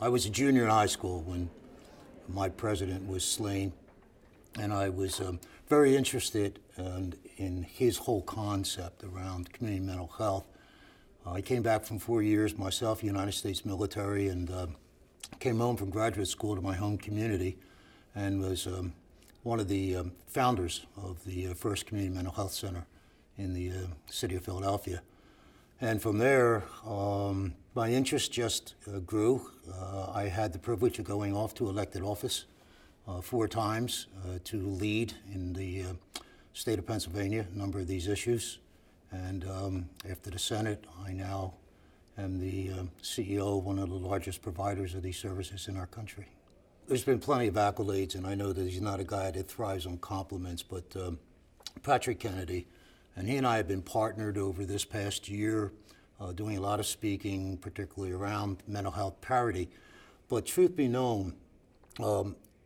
I was a junior in high school when my president was slain, and I was very interested in his whole concept around community mental health. I came back from 4 years myself, United States military, and came home from graduate school to my home community and was one of the founders of the first community mental health center in the city of Philadelphia. And from there, my interest just grew. I had the privilege of going off to elected office 4 times to lead in the state of Pennsylvania a number of these issues. And after the Senate, I now am the CEO of one of the largest providers of these services in our country. There's been plenty of accolades, and I know that he's not a guy that thrives on compliments, but Patrick Kennedy, and he and I have been partnered over this past year, doing a lot of speaking, particularly around mental health parity. But truth be known,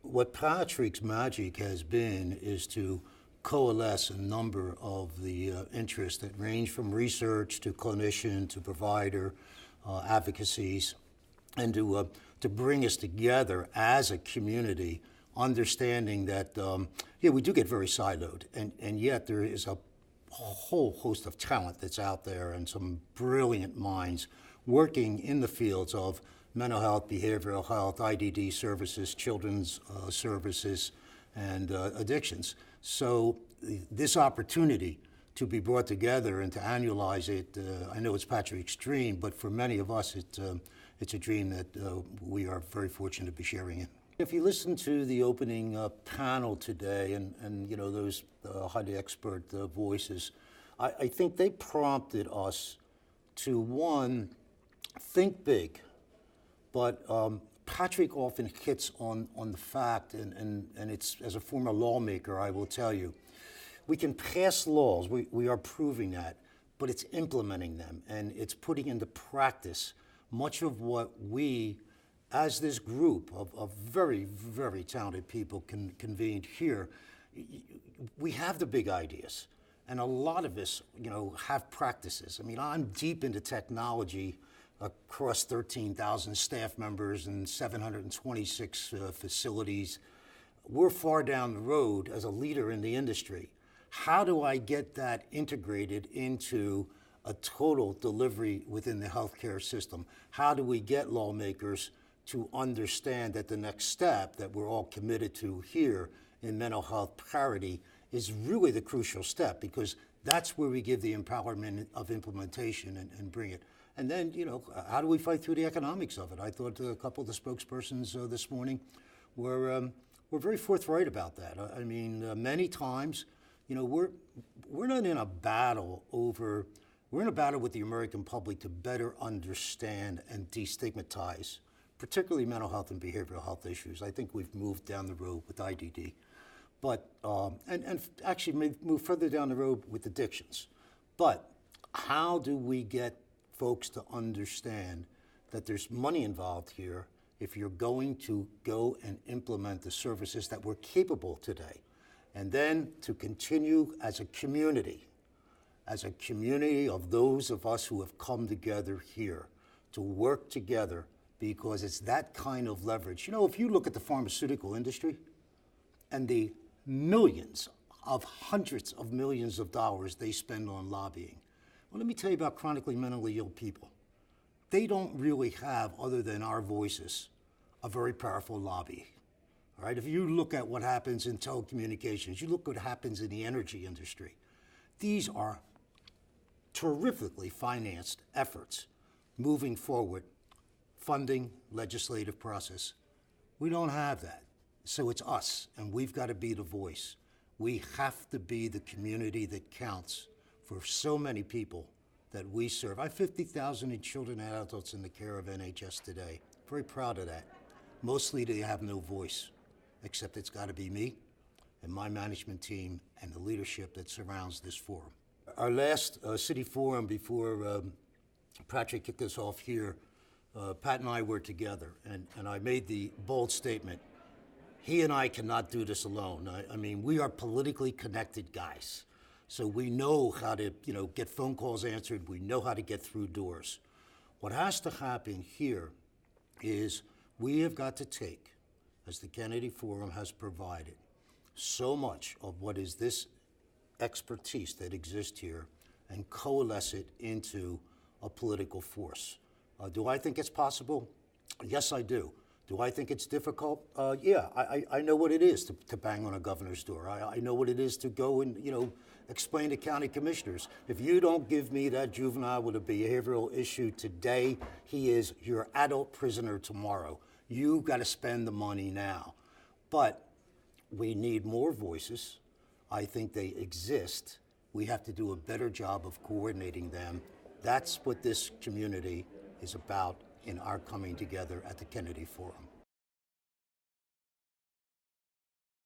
what Patrick's magic has been is to coalesce a number of the interests that range from research to clinician to provider advocacies, and to bring us together as a community, understanding that we do get very siloed, and yet there is a whole host of talent that's out there and some brilliant minds working in the fields of mental health, behavioral health, IDD services, children's services, and addictions. So this opportunity to be brought together and to annualize it, I know it's Patrick's dream, but for many of us, it's a dream that we are very fortunate to be sharing in. If you listen to the opening panel today and you know those highly expert voices, I think they prompted us to, one, think big, but Patrick often hits on the fact, and it's, as a former lawmaker, I will tell you, we can pass laws, we are proving that, but it's implementing them and it's putting into practice much of what we, as this group of very, very talented people convened here, we have the big ideas. And a lot of us, have practices. I mean, I'm deep into technology across 13,000 staff members and 726 facilities. We're far down the road as a leader in the industry. How do I get that integrated into a total delivery within the healthcare system? How do we get lawmakers to understand that the next step that we're all committed to here in mental health parity is really the crucial step, because that's where we give the empowerment of implementation and bring it. And then, how do we fight through the economics of it? I thought a couple of the spokespersons this morning were very forthright about that. I mean, many times, we're not in a battle over, we're in a battle with the American public to better understand and destigmatize, particularly mental health and behavioral health issues. I think we've moved down the road with IDD, but and actually move further down the road with addictions. But how do we get folks to understand that there's money involved here if you're going to go and implement the services that we're capable today? And then to continue as a community of those of us who have come together here to work together, because it's that kind of leverage. If you look at the pharmaceutical industry and the millions of hundreds of millions of dollars they spend on lobbying, well, let me tell you about chronically mentally ill people. They don't really have, other than our voices, a very powerful lobby. All right? If you look at what happens in telecommunications, you look what happens in the energy industry, these are terrifically financed efforts moving forward, funding, legislative process. We don't have that. So it's us, and we've got to be the voice. We have to be the community that counts for so many people that we serve. I have 50,000 children and adults in the care of NHS today. Very proud of that. Mostly they have no voice, except it's got to be me and my management team and the leadership that surrounds this forum. Our last city forum before Patrick kicked us off here, Pat and I were together, and I made the bold statement, he and I cannot do this alone. I mean, we are politically connected guys. So we know how to, get phone calls answered. We know how to get through doors. What has to happen here is We have got to take, as the Kennedy Forum has provided, so much of what is this expertise that exists here and coalesce it into a political force. Do I think it's possible? Yes, I do. Do I think it's difficult? Yeah, I know what it is to bang on a governor's door. I know what it is to go and, explain to county commissioners. If you don't give me that juvenile with a behavioral issue today, he is your adult prisoner tomorrow. You got to spend the money now. But we need more voices. I think they exist. We have to do a better job of coordinating them. That's what this community is about in our coming together at the Kennedy Forum.